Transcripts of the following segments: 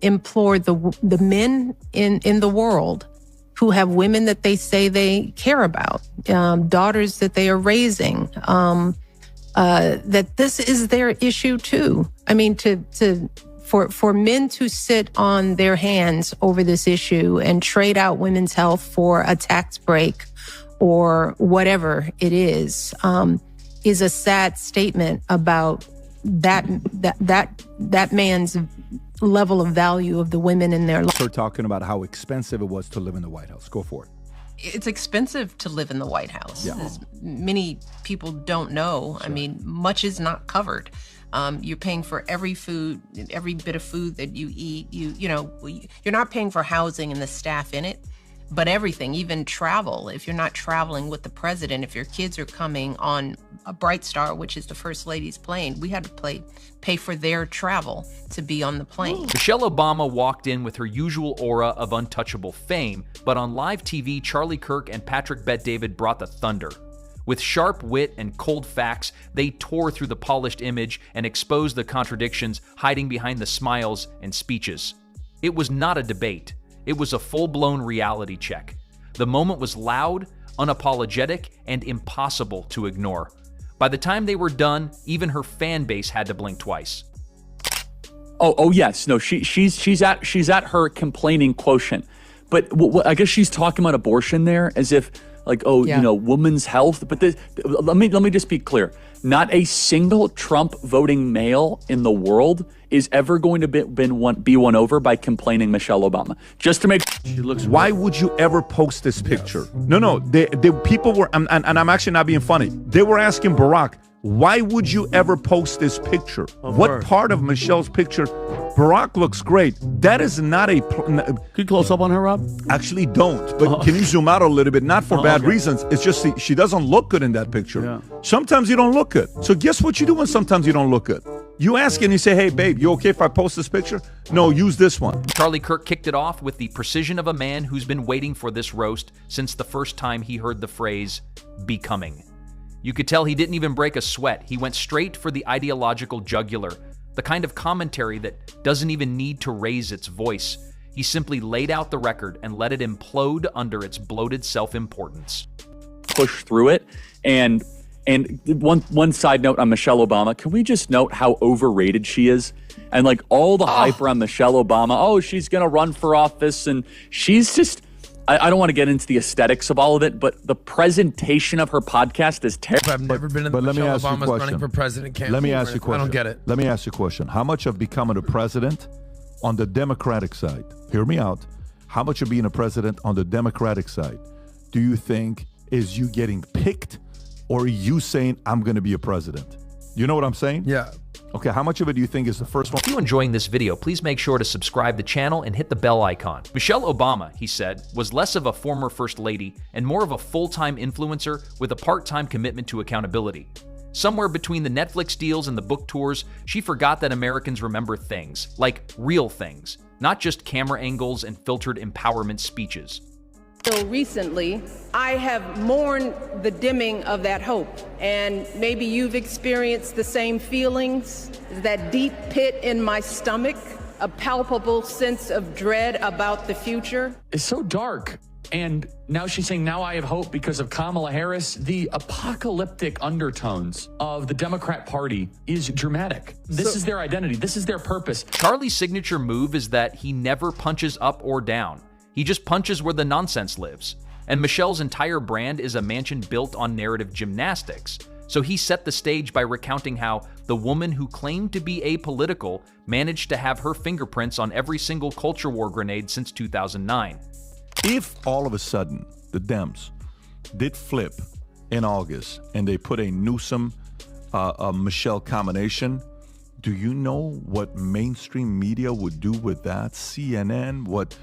implore the men in the world who have women that they say they care about, daughters that they are raising, that this is their issue too. I mean, for men to sit on their hands over this issue and trade out women's health for a tax break or whatever it is a sad statement about that man's level of value of the women in their life. We're talking about how expensive it was to live in the White House. Go for it. It's expensive to live in the White House. Yeah. As many people don't know. Sure. I mean, much is not covered. You're paying for every bit of food that you eat. You're not paying for housing and the staff in it, but everything, even travel. If you're not traveling with the president, if your kids are coming on a Bright Star, which is the First Lady's plane, we had to pay for their travel to be on the plane. Michelle Obama walked in with her usual aura of untouchable fame, but on live TV, Charlie Kirk and Patrick Bet-David brought the thunder. With sharp wit and cold facts, they tore through the polished image and exposed the contradictions hiding behind the smiles and speeches. It was not a debate. It was a full-blown reality check. The moment was loud, unapologetic, and impossible to ignore. By the time they were done, even her fan base had to blink twice. Oh yes, no, she's at her complaining quotient, but I guess she's talking about abortion there as if like, women's health. But let me just be clear: not a single Trump voting male in the world is ever going to be won over by complaining Michelle Obama. Just to make she looks. Why would you ever post this picture? Yes. No. The people were, and I'm actually not being funny. They were asking Barack, why would you ever post this picture? What part of Michelle's picture? Barack looks great. That is not a. Can you close up on her, Rob? Actually, don't. But can you zoom out a little bit? Not for bad reasons. It's just she doesn't look good in that picture. Yeah. Sometimes you don't look good. So guess what you do when sometimes you don't look good? You ask and you say, hey, babe, you okay if I post this picture? No, use this one. Charlie Kirk kicked it off with the precision of a man who's been waiting for this roast since the first time he heard the phrase, becoming. You could tell he didn't even break a sweat. He went straight for the ideological jugular, the kind of commentary that doesn't even need to raise its voice. He simply laid out the record and let it implode under its bloated self-importance. Push through it. And one side note on Michelle Obama, can we just note how overrated she is? And like all the hype around Michelle Obama, she's going to run for office. And she's just, I don't want to get into the aesthetics of all of it, but the presentation of her podcast is terrible. I've never been in the Michelle Obama's running for president campaign. Let me ask you a question. I don't get it. Let me ask you a question. How much of becoming a president on the Democratic side, hear me out, how much of being a president on the Democratic side do you think is you getting picked or you saying, I'm going to be a president? You know what I'm saying? Yeah. Okay, how much of it do you think is the first one? If you're enjoying this video, please make sure to subscribe the channel and hit the bell icon. Michelle Obama, he said, was less of a former first lady and more of a full-time influencer with a part-time commitment to accountability. Somewhere between the Netflix deals and the book tours, she forgot that Americans remember things, like real things, not just camera angles and filtered empowerment speeches. So recently, I have mourned the dimming of that hope, and maybe you've experienced the same feelings, that deep pit in my stomach, a palpable sense of dread about the future. It's so dark. And now she's saying, now I have hope because of Kamala Harris. The apocalyptic undertones of the Democrat Party is dramatic. This is their identity. This is their purpose. Charlie's signature move is that he never punches up or down. He just punches where the nonsense lives. And Michelle's entire brand is a mansion built on narrative gymnastics. So he set the stage by recounting how the woman who claimed to be apolitical managed to have her fingerprints on every single culture war grenade since 2009. If all of a sudden the Dems did flip in August and they put a Newsom, Michelle combination, do you know what mainstream media would do with that? CNN, what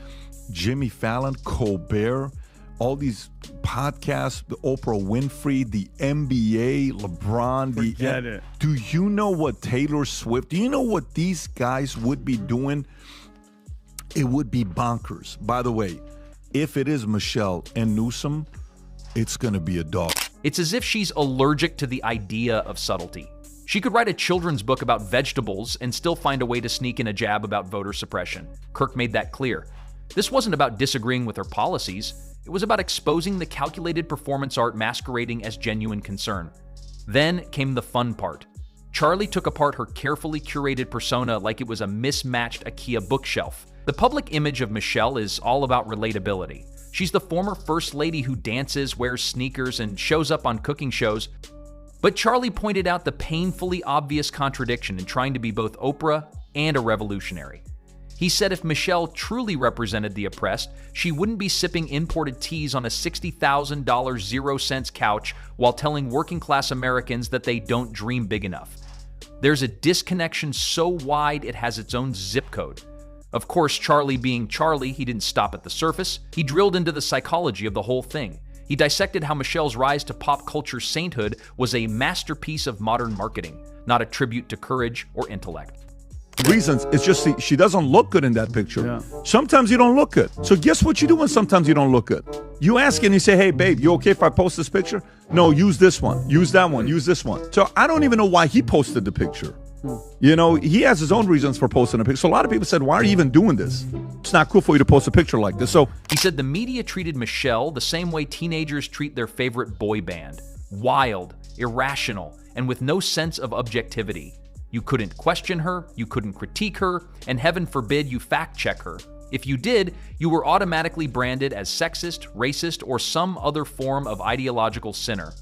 Jimmy Fallon, Colbert, all these podcasts, the Oprah Winfrey, the NBA, LeBron. Forget it. Do you know what Taylor Swift, do you know what these guys would be doing? It would be bonkers. By the way, if it is Michelle and Newsom, it's going to be a dog. It's as if she's allergic to the idea of subtlety. She could write a children's book about vegetables and still find a way to sneak in a jab about voter suppression. Kirk made that clear. This wasn't about disagreeing with her policies. It was about exposing the calculated performance art masquerading as genuine concern. Then came the fun part. Charlie took apart her carefully curated persona like it was a mismatched IKEA bookshelf. The public image of Michelle is all about relatability. She's the former first lady who dances, wears sneakers, and shows up on cooking shows. But Charlie pointed out the painfully obvious contradiction in trying to be both Oprah and a revolutionary. He said if Michelle truly represented the oppressed, she wouldn't be sipping imported teas on a $60,000 0-cents couch while telling working-class Americans that they don't dream big enough. There's a disconnection so wide it has its own zip code. Of course, Charlie being Charlie, he didn't stop at the surface. He drilled into the psychology of the whole thing. He dissected how Michelle's rise to pop culture sainthood was a masterpiece of modern marketing, not a tribute to courage or intellect. Reasons, it's just she doesn't look good in that picture. Yeah. Sometimes you don't look good. So guess what you do when sometimes you don't look good? You ask and you say, hey, babe, you okay if I post this picture? No, use this one, use that one, use this one. So I don't even know why he posted the picture. You know, he has his own reasons for posting a picture. So a lot of people said, why are you even doing this? It's not cool for you to post a picture like this. So he said the media treated Michelle the same way teenagers treat their favorite boy band. Wild, irrational, and with no sense of objectivity. You couldn't question her, you couldn't critique her, and heaven forbid you fact-check her. If you did, you were automatically branded as sexist, racist, or some other form of ideological sinner.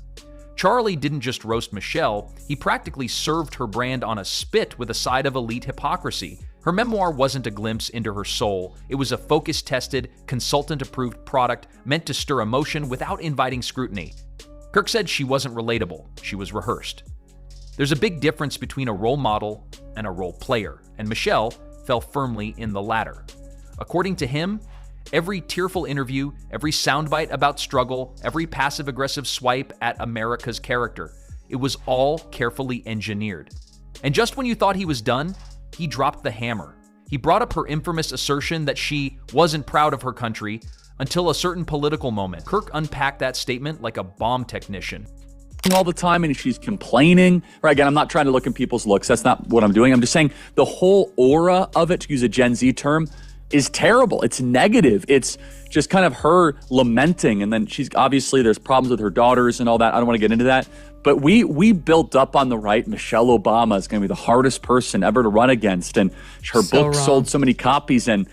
Charlie didn't just roast Michelle, he practically served her brand on a spit with a side of elite hypocrisy. Her memoir wasn't a glimpse into her soul. It was a focus-tested, consultant-approved product meant to stir emotion without inviting scrutiny. Kirk said she wasn't relatable, she was rehearsed. There's a big difference between a role model and a role player, and Michelle fell firmly in the latter. According to him, every tearful interview, every soundbite about struggle, every passive-aggressive swipe at America's character, it was all carefully engineered. And just when you thought he was done, he dropped the hammer. He brought up her infamous assertion that she wasn't proud of her country until a certain political moment. Kirk unpacked that statement like a bomb technician. All the time and she's complaining. Right, again, I'm not trying to look in people's looks. That's not what I'm doing. I'm just saying the whole aura of it, to use a Gen Z term, is terrible. It's negative. It's just kind of her lamenting. And then she's obviously there's problems with her daughters and all that. I don't want to get into that. But we built up on the right. Michelle Obama is going to be the hardest person ever to run against. And her book sold so many copies. And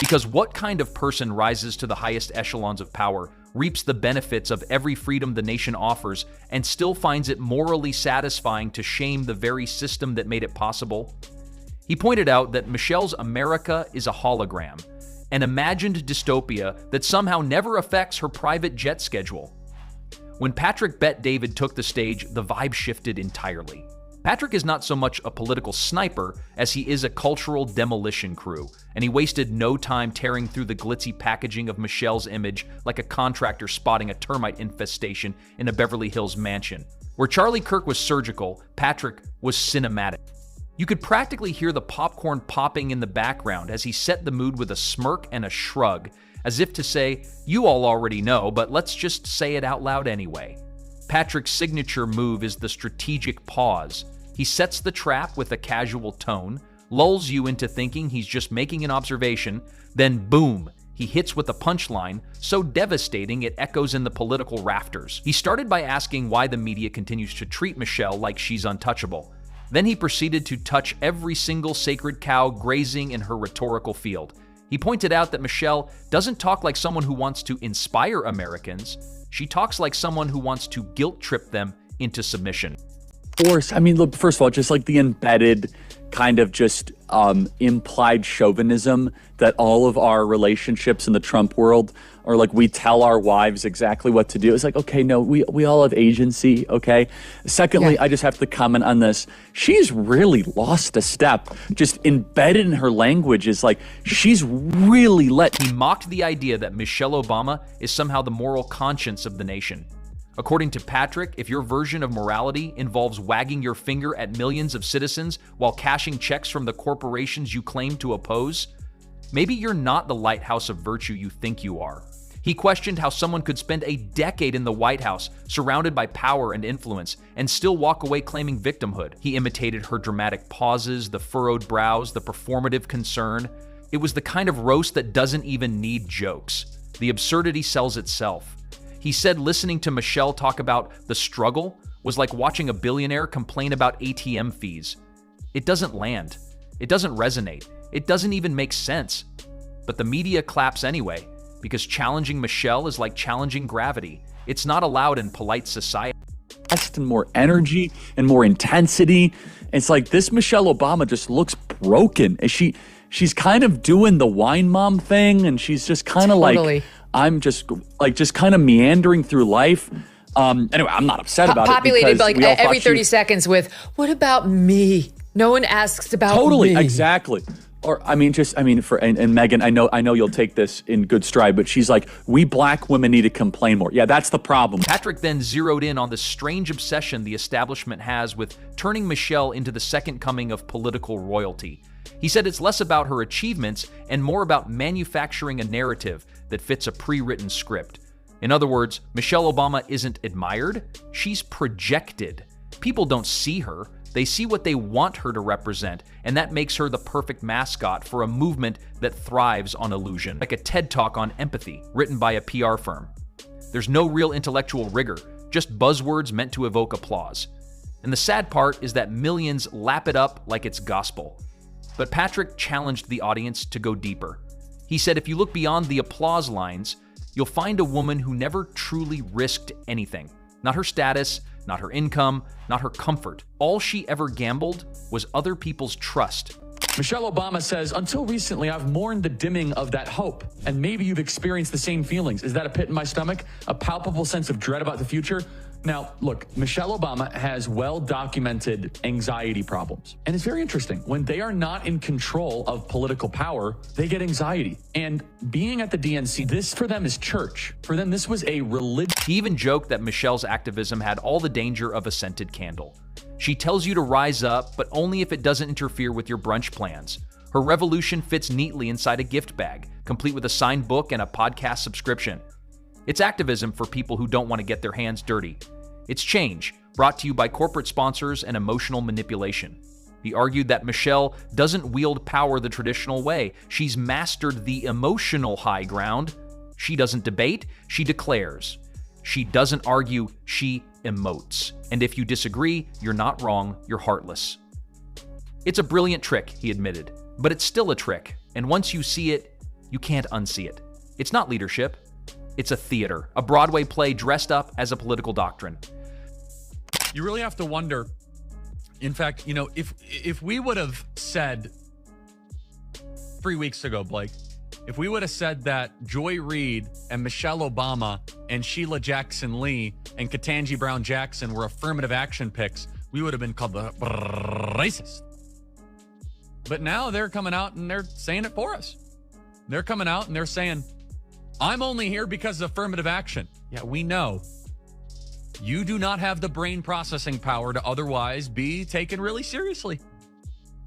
because what kind of person rises to the highest echelons of power, reaps the benefits of every freedom the nation offers, and still finds it morally satisfying to shame the very system that made it possible? He pointed out that Michelle's America is a hologram, an imagined dystopia that somehow never affects her private jet schedule. When Patrick Bet-David took the stage, the vibe shifted entirely. Patrick is not so much a political sniper as he is a cultural demolition crew, and he wasted no time tearing through the glitzy packaging of Michelle's image like a contractor spotting a termite infestation in a Beverly Hills mansion. Where Charlie Kirk was surgical, Patrick was cinematic. You could practically hear the popcorn popping in the background as he set the mood with a smirk and a shrug, as if to say, you all already know, but let's just say it out loud anyway. Patrick's signature move is the strategic pause. He sets the trap with a casual tone, lulls you into thinking he's just making an observation, then boom, he hits with a punchline so devastating it echoes in the political rafters. He started by asking why the media continues to treat Michelle like she's untouchable. Then he proceeded to touch every single sacred cow grazing in her rhetorical field. He pointed out that Michelle doesn't talk like someone who wants to inspire Americans. She talks like someone who wants to guilt trip them into submission. Force. I mean, look, first of all, just like the embedded kind of just implied chauvinism that all of our relationships in the Trump world are like we tell our wives exactly what to do. It's like, okay, no, we all have agency, okay? Secondly, yeah. I just have to comment on this. She's really lost a step. Just embedded in her language is like, she's really He mocked the idea that Michelle Obama is somehow the moral conscience of the nation. According to Patrick, if your version of morality involves wagging your finger at millions of citizens while cashing checks from the corporations you claim to oppose, maybe you're not the lighthouse of virtue you think you are. He questioned how someone could spend a decade in the White House, surrounded by power and influence, and still walk away claiming victimhood. He imitated her dramatic pauses, the furrowed brows, the performative concern. It was the kind of roast that doesn't even need jokes. The absurdity sells itself. He said listening to Michelle talk about the struggle was like watching a billionaire complain about ATM fees. It doesn't land. It doesn't resonate. It doesn't even make sense. But the media claps anyway, because challenging Michelle is like challenging gravity. It's not allowed in polite society. And more energy and more intensity. It's like this Michelle Obama just looks broken. And she's kind of doing the wine mom thing, and she's just kind of like, I'm just kind of meandering through life. Anyway, I'm not upset about populated it. Populated like every 30 seconds with, what about me? No one asks about me. Totally, exactly. Or and Megan, I know you'll take this in good stride, but she's like, we black women need to complain more. Yeah, that's the problem. Patrick then zeroed in on the strange obsession the establishment has with turning Michelle into the second coming of political royalty. He said it's less about her achievements and more about manufacturing a narrative that fits a pre-written script. In other words, Michelle Obama isn't admired, she's projected. People don't see her. They see what they want her to represent, and that makes her the perfect mascot for a movement that thrives on illusion, like a TED Talk on empathy, written by a PR firm. There's no real intellectual rigor, just buzzwords meant to evoke applause. And the sad part is that millions lap it up like it's gospel. But Patrick challenged the audience to go deeper. He said if you look beyond the applause lines, you'll find a woman who never truly risked anything. Not her status, not her income, not her comfort. All she ever gambled was other people's trust. Michelle Obama says, until recently, I've mourned the dimming of that hope. And maybe you've experienced the same feelings. Is that a pit in my stomach? A palpable sense of dread about the future? Now, look, Michelle Obama has well-documented anxiety problems. And it's very interesting. When they are not in control of political power, they get anxiety. And being at the DNC, this for them is church. For them, this was a religion. He even joked that Michelle's activism had all the danger of a scented candle. She tells you to rise up, but only if it doesn't interfere with your brunch plans. Her revolution fits neatly inside a gift bag, complete with a signed book and a podcast subscription. It's activism for people who don't want to get their hands dirty. It's change, brought to you by corporate sponsors and emotional manipulation. He argued that Michelle doesn't wield power the traditional way. She's mastered the emotional high ground. She doesn't debate, she declares. She doesn't argue, she emotes. And if you disagree, you're not wrong, you're heartless. It's a brilliant trick, he admitted, but it's still a trick. And once you see it, you can't unsee it. It's not leadership. It's a theater, a Broadway play dressed up as a political doctrine. You really have to wonder, in fact, if we would have said 3 weeks ago, Blake, if we would have said that Joy Reid and Michelle Obama and Sheila Jackson Lee and Ketanji Brown Jackson were affirmative action picks, we would have been called the racist. But now they're coming out and they're saying it for us. They're coming out and they're saying, I'm only here because of affirmative action. Yeah, we know. You do not have the brain processing power to otherwise be taken really seriously.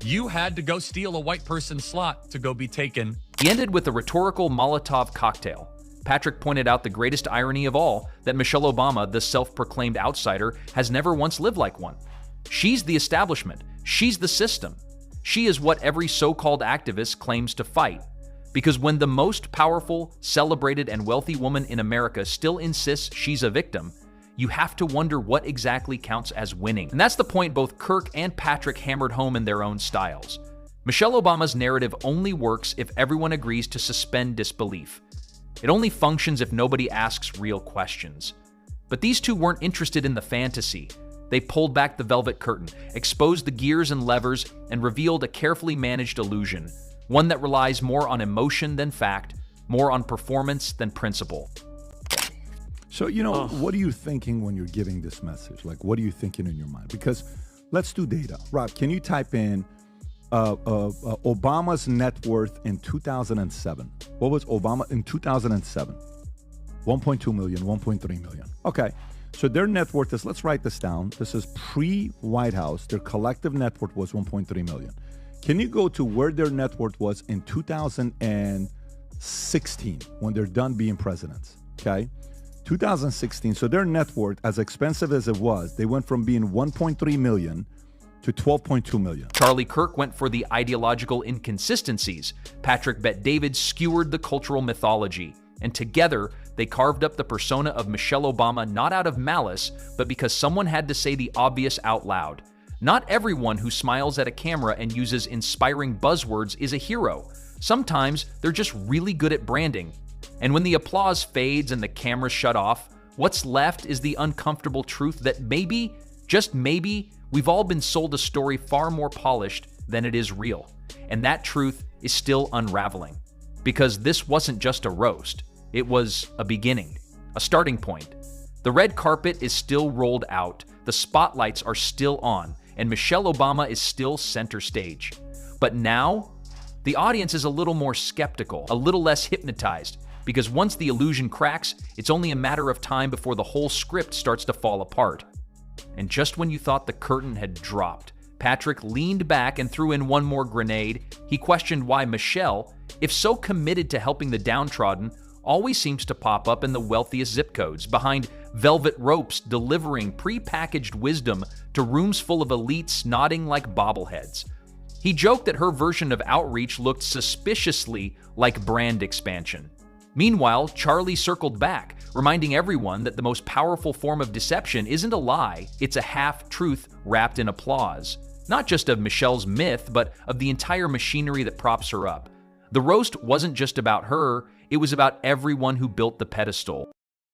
You had to go steal a white person's slot to go be taken. He ended with a rhetorical Molotov cocktail. Patrick pointed out the greatest irony of all, that Michelle Obama, the self-proclaimed outsider, has never once lived like one. She's the establishment. She's the system. She is what every so-called activist claims to fight. Because when the most powerful, celebrated, and wealthy woman in America still insists she's a victim, you have to wonder what exactly counts as winning. And that's the point both Kirk and Patrick hammered home in their own styles. Michelle Obama's narrative only works if everyone agrees to suspend disbelief. It only functions if nobody asks real questions. But these two weren't interested in the fantasy. They pulled back the velvet curtain, exposed the gears and levers, and revealed a carefully managed illusion. One that relies more on emotion than fact, more on performance than principle. So, what are you thinking when you're giving this message? Like, what are you thinking in your mind? Because let's do data. Rob, can you type in Obama's net worth in 2007? What was Obama in 2007? 1.2 million, 1.3 million. Okay. So their net worth is, let's write this down. This is pre-White House. Their collective net worth was 1.3 million. Can you go to where their net worth was in 2000 and 2016, when they're done being presidents, okay? 2016, so their net worth, as expensive as it was, they went from being 1.3 million to 12.2 million. Charlie Kirk went for the ideological inconsistencies. Patrick Bet-David skewered the cultural mythology. And together, they carved up the persona of Michelle Obama not out of malice, but because someone had to say the obvious out loud. Not everyone who smiles at a camera and uses inspiring buzzwords is a hero. Sometimes they're just really good at branding. And when the applause fades and the cameras shut off, what's left is the uncomfortable truth that maybe, just maybe, we've all been sold a story far more polished than it is real. And that truth is still unraveling. Because this wasn't just a roast. It was a beginning, a starting point. The red carpet is still rolled out, the spotlights are still on, and Michelle Obama is still center stage. But now, the audience is a little more skeptical, a little less hypnotized, because once the illusion cracks, it's only a matter of time before the whole script starts to fall apart. And just when you thought the curtain had dropped, Patrick leaned back and threw in one more grenade. He questioned why Michelle, if so committed to helping the downtrodden, always seems to pop up in the wealthiest zip codes, behind velvet ropes delivering pre-packaged wisdom to rooms full of elites nodding like bobbleheads. He joked that her version of outreach looked suspiciously like brand expansion. Meanwhile, Charlie circled back, reminding everyone that the most powerful form of deception isn't a lie, it's a half-truth wrapped in applause. Not just of Michelle's myth, but of the entire machinery that props her up. The roast wasn't just about her, it was about everyone who built the pedestal.